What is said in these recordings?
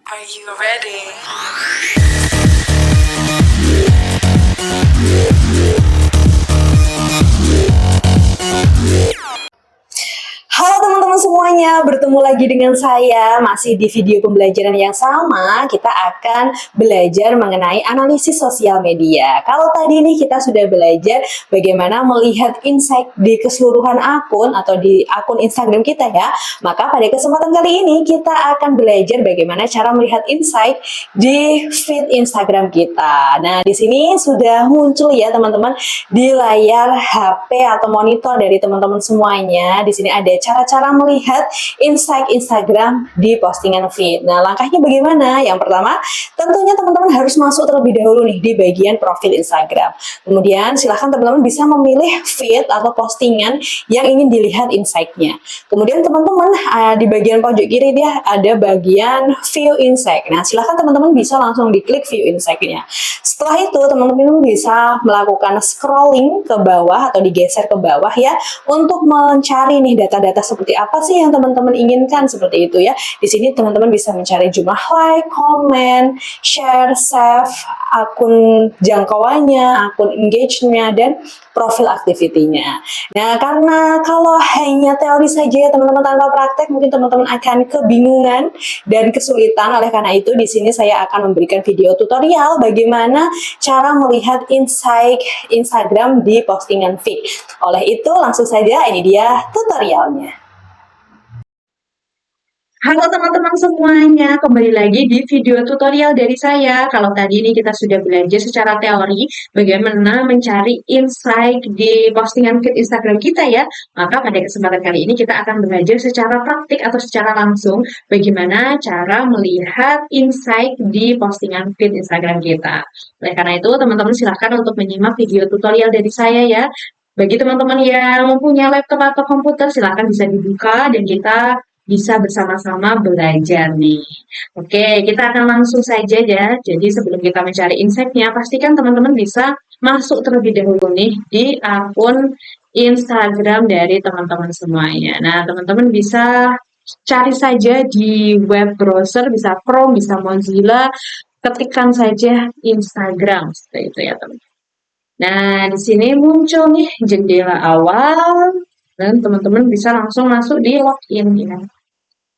Are you ready? Halo teman-teman semuanya, bertemu lagi dengan saya. Masih di video pembelajaran yang sama, kita akan belajar mengenai analisis sosial media. Kalau tadi nih kita sudah belajar bagaimana melihat insight di keseluruhan akun atau di akun Instagram kita ya, maka pada kesempatan kali ini kita akan belajar bagaimana cara melihat insight di feed Instagram kita. Nah, di sini sudah muncul ya teman-teman di layar HP atau monitor dari teman-teman semuanya. Di sini ada cara-cara melihat insight Instagram di postingan feed. Nah, langkahnya bagaimana? Yang pertama, tentunya teman-teman harus masuk terlebih dahulu nih di bagian profil Instagram. Kemudian silahkan teman-teman bisa memilih feed atau postingan yang ingin dilihat insight-nya. Kemudian teman-teman di bagian pojok kiri dia ada bagian view insight. Nah, silahkan teman-teman bisa langsung diklik view insight-nya. Setelah itu teman-teman bisa melakukan scrolling ke bawah atau digeser ke bawah ya untuk mencari nih data-data seperti apa sih yang teman-teman inginkan seperti itu ya. Di sini teman-teman bisa mencari jumlah like, comment, share, save, akun jangkauannya, akun engage-nya, dan profil activity-nya. Nah, karena kalau hanya teori saja ya teman-teman tanpa praktek, mungkin teman-teman akan kebingungan dan kesulitan. Oleh karena itu, di sini saya akan memberikan video tutorial bagaimana cara melihat insight Instagram di postingan feed. Oleh itu, langsung saja ini dia tutorialnya. Halo teman-teman semuanya, kembali lagi di video tutorial dari saya. Kalau tadi ini kita sudah belajar secara teori bagaimana mencari insight di postingan feed Instagram kita ya, maka pada kesempatan kali ini kita akan belajar secara praktik atau secara langsung bagaimana cara melihat insight di postingan feed Instagram kita. Oleh karena itu, teman-teman silahkan untuk menyimak video tutorial dari saya ya. Bagi teman-teman yang mempunyai laptop atau komputer, silahkan bisa dibuka dan kita bisa bersama-sama belajar nih. Oke, kita akan langsung saja ya. Jadi sebelum kita mencari insight-nya, pastikan teman-teman bisa masuk terlebih dahulu nih di akun Instagram dari teman-teman semuanya. Nah, teman-teman bisa cari saja di web browser, bisa Chrome, bisa Mozilla, ketikkan saja Instagram, seperti itu ya teman-teman. Nah, di sini muncul nih jendela awal, dan teman-teman bisa langsung masuk di login ya.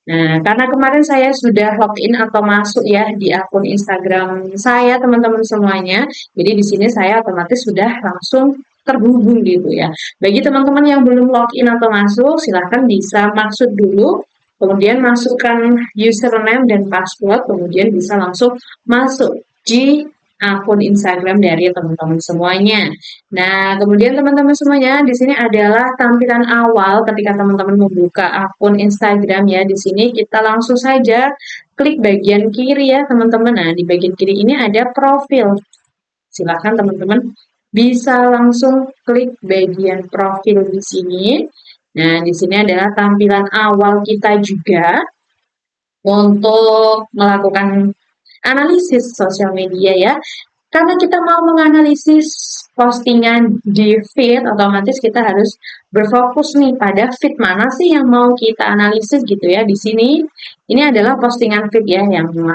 Nah, karena kemarin saya sudah login atau masuk ya di akun Instagram saya, teman-teman semuanya. Jadi di sini saya otomatis sudah langsung terhubung gitu ya. Bagi teman-teman yang belum login atau masuk, silahkan bisa masuk dulu. Kemudian masukkan username dan password, kemudian bisa langsung masuk di akun Instagram dari teman-teman semuanya. Nah, kemudian teman-teman semuanya di sini adalah tampilan awal ketika teman-teman membuka akun Instagram ya. Di sini kita langsung saja klik bagian kiri ya, teman-teman. Nah, di bagian kiri ini ada profil. Silakan teman-teman bisa langsung klik bagian profil di sini. Nah, di sini adalah tampilan awal kita juga untuk melakukan analisis sosial media ya. Karena kita mau menganalisis postingan di feed, otomatis kita harus berfokus nih pada feed mana sih yang mau kita analisis gitu ya. Di sini ini adalah postingan feed ya, yang 3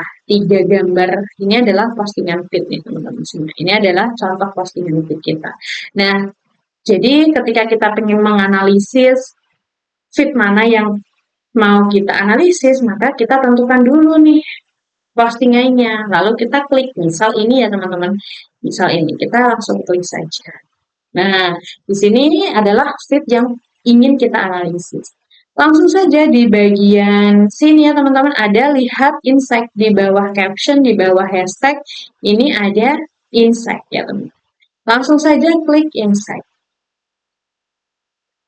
gambar ini adalah postingan feed nih teman-teman semua. Ini adalah contoh postingan feed kita. Nah, jadi ketika kita ingin menganalisis feed mana yang mau kita analisis, maka kita tentukan dulu nih postingannya, lalu kita klik, misal ini ya teman-teman, misal ini, kita langsung klik saja. Nah, di sini adalah feed yang ingin kita analisis. Langsung saja di bagian sini ya teman-teman, ada lihat insight di bawah caption, di bawah hashtag, ini ada insight ya teman-teman. Langsung saja klik insight.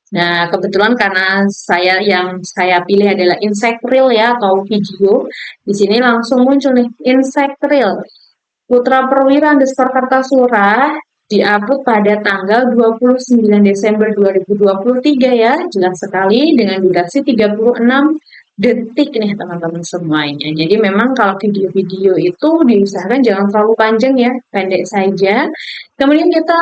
Nah, kebetulan karena yang saya pilih adalah insight reel ya atau video, di sini langsung muncul nih insight reel. Putra Perwira _ Kartasura diupload pada tanggal 29 Desember 2023 ya, jelas sekali dengan durasi 36 detik nih teman-teman semuanya. Jadi memang kalau video-video itu diusahakan jangan terlalu panjang ya, pendek saja. Kemudian kita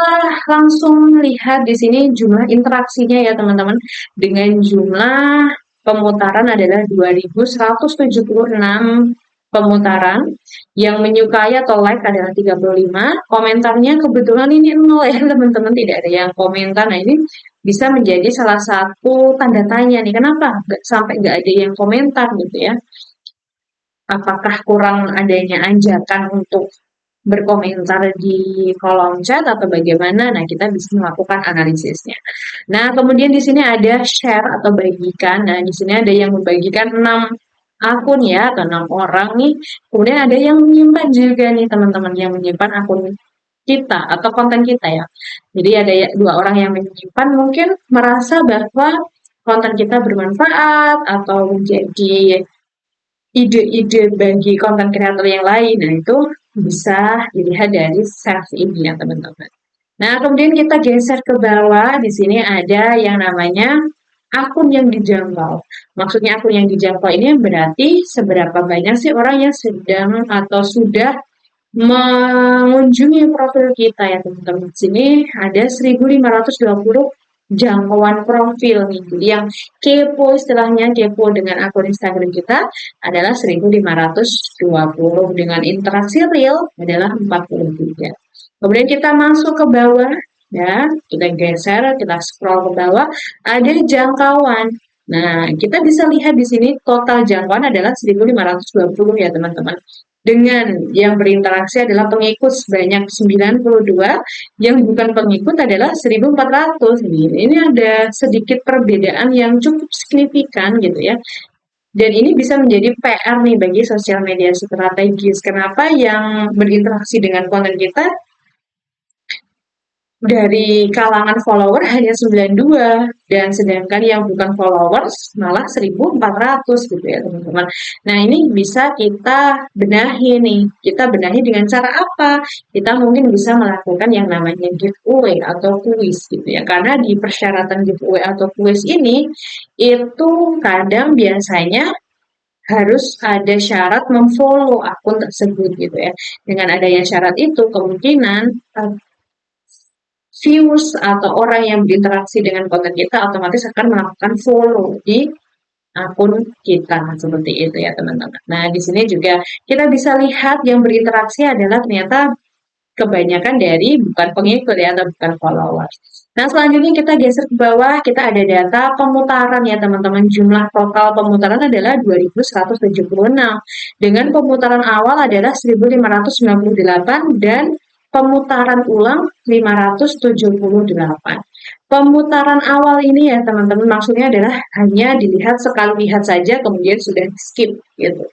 langsung lihat di sini jumlah interaksinya ya teman-teman, dengan jumlah pemutaran adalah 2176 pemutaran, yang menyukai atau like adalah 35, komentarnya kebetulan ini 0 ya teman-teman, tidak ada yang komentar. Nah ini bisa menjadi salah satu tanda tanya nih, kenapa sampai nggak ada yang komentar gitu ya. Apakah kurang adanya ajakan untuk berkomentar di kolom chat atau bagaimana? Nah, kita bisa melakukan analisisnya. Nah, kemudian di sini ada share atau bagikan. Nah, di sini ada yang membagikan 6 akun ya, atau 6 orang nih. Kemudian ada yang menyimpan juga nih teman-teman, yang menyimpan akun kita atau konten kita ya. Jadi ada 2 orang yang menyimpan, mungkin merasa bahwa konten kita bermanfaat atau menjadi ide-ide bagi konten kreator yang lain. Nah, itu bisa dilihat dari self ini ya, teman-teman. Nah, kemudian kita geser ke bawah. Di sini ada yang namanya akun yang dijangkau. Maksudnya akun yang dijangkau ini berarti seberapa banyak sih orang yang sedang atau sudah mengunjungi profil kita ya, teman-teman. Di sini ada 1520 jangkauan profil nih. Jadi yang kepo, istilahnya kepo dengan akun Instagram kita adalah 1520, dengan interaksi real adalah 43. Kemudian kita masuk ke bawah ya, kita geser, kita scroll ke bawah, ada jangkauan. Nah, kita bisa lihat di sini total jangkauan adalah 1520 ya, teman-teman. Dengan yang berinteraksi adalah pengikut sebanyak 92, yang bukan pengikut adalah 1400. Ini ada sedikit perbedaan yang cukup signifikan gitu ya. Dan ini bisa menjadi PR nih bagi sosial media strategis. Kenapa yang berinteraksi dengan konten kita dari kalangan follower hanya 92, dan sedangkan yang bukan followers malah 1400 gitu ya, teman-teman. Nah, ini bisa kita benahi nih. Kita benahi dengan cara apa? Kita mungkin bisa melakukan yang namanya giveaway atau quiz gitu ya. Karena di persyaratan giveaway atau quiz ini itu kadang biasanya harus ada syarat memfollow akun tersebut gitu ya. Dengan adanya syarat itu, kemungkinan viewers atau orang yang berinteraksi dengan konten kita otomatis akan melakukan follow di akun kita, seperti itu ya, teman-teman. Nah, di sini juga kita bisa lihat yang berinteraksi adalah ternyata kebanyakan dari bukan pengikut ya, atau bukan followers. Nah, selanjutnya kita geser ke bawah, kita ada data pemutaran ya, teman-teman. Jumlah total pemutaran adalah 2176. Dengan pemutaran awal adalah 1598 dan pemutaran ulang 578. Pemutaran awal ini ya, teman-teman, maksudnya adalah hanya dilihat sekali lihat saja kemudian sudah skip gitu.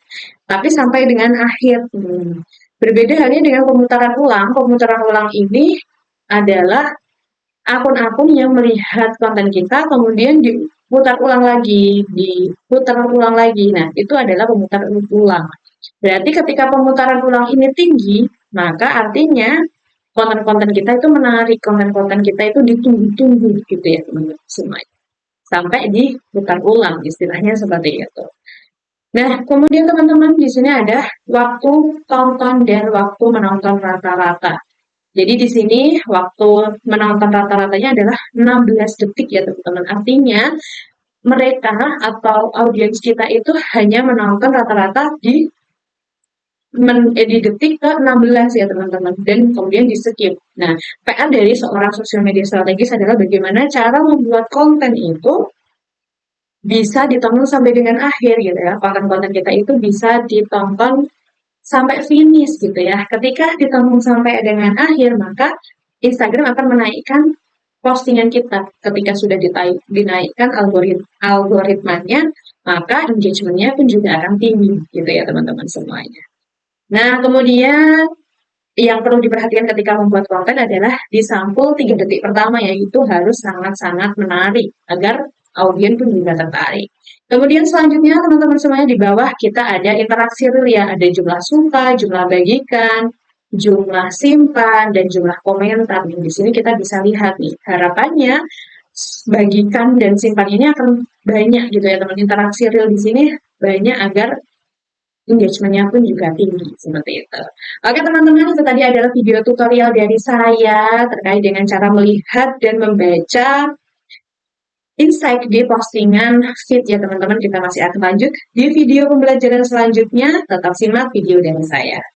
Tapi sampai dengan akhir. Berbeda halnya dengan pemutaran ulang. Pemutaran ulang ini adalah akun-akun yang melihat konten kita kemudian diputar ulang lagi, diputar ulang lagi. Nah, itu adalah pemutaran ulang. Berarti ketika pemutaran ulang ini tinggi, maka artinya konten-konten kita itu menarik, konten-konten kita itu ditunggu-tunggu gitu ya, teman-teman semuanya. Sampai diputar ulang, istilahnya seperti itu. Nah, kemudian teman-teman di sini ada waktu tonton dan waktu menonton rata-rata. Jadi di sini waktu menonton rata-ratanya adalah 16 detik ya, teman-teman. Artinya mereka atau audiens kita itu hanya menonton rata-rata di detik ke 16 ya, teman-teman, dan kemudian di skip. Nah, PR dari seorang sosial media strategis adalah bagaimana cara membuat konten itu bisa ditonton sampai dengan akhir gitu ya. Konten-konten kita itu bisa ditonton sampai finish gitu ya. Ketika ditonton sampai dengan akhir, maka Instagram akan menaikkan postingan kita. Ketika sudah dinaikkan algoritmanya, maka engagement-nya pun juga akan tinggi gitu ya, teman-teman semuanya. Nah, kemudian yang perlu diperhatikan ketika membuat konten adalah di sampul 3 detik pertama, yaitu harus sangat-sangat menarik agar audiens pun juga tertarik. Kemudian selanjutnya teman-teman semuanya di bawah kita ada interaksi real ya, ada jumlah suka, jumlah bagikan, jumlah simpan, dan jumlah komentar. Di sini kita bisa lihat nih, harapannya bagikan dan simpan ini akan banyak gitu ya, teman. Interaksi real di sini banyak agar engagement-nya pun juga tinggi, seperti itu. Oke teman-teman, itu tadi adalah video tutorial dari saya terkait dengan cara melihat dan membaca insight di postingan feed ya teman-teman. Kita masih akan lanjut di video pembelajaran selanjutnya. Tetap simak video dari saya.